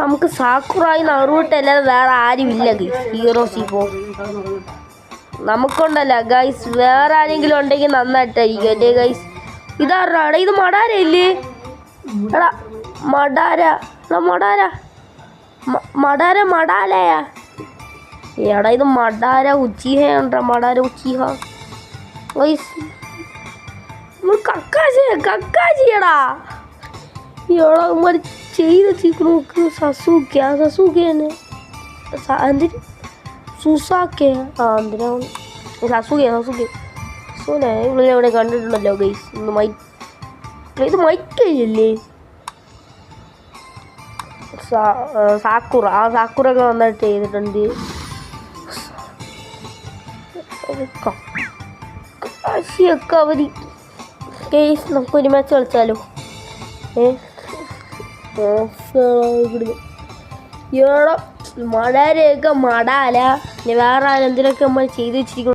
നമുക്ക് സാക്കുറായി നറുവിട്ടല്ലാതെ വേറെ ആരുമില്ല ഗൈസ് ഹീറോസ് ഇപ്പോൾ നമുക്കുണ്ടല്ല ഗൈസ്. വേറെ ആരെങ്കിലും ഉണ്ടെങ്കിൽ നന്നായിട്ടായിരിക്കും അല്ലേ ഗൈസ്. ഇതാടാ ഇത് മടാരയില്ലേ എടാ മടാര മടാലയാ എടാ ഇത് മടാര ഉച്ചിഹ മടാര ഉച്ചിഹ ഗൈസ്. കക്കാശിയടാ എടാ ഇമാര് ചെയ്ത് നോക്ക്. സസൂക്കെ എന്തിന് സുസാക്കെ എന്തിനാണ് സസുക്കെ സോനെ ഇവിടെ എവിടെ കണ്ടിട്ടുണ്ടല്ലോ ഗൈസ്. ഇത് മൈക്കല്ലേ സാക്കുറ സാക്കുറൊക്കെ നന്നായിട്ട് ചെയ്തിട്ടുണ്ട്. കാശിയൊക്കെ അവര് കേസ് നമുക്കൊരു മാച്ച് കളിച്ചാലോ. മടാരയൊക്കെ മടാല വേറെ ആരെന്തിനൊക്കെ നമ്മൾ ചെയ്ത് വെച്ചിരിക്കുന്നു.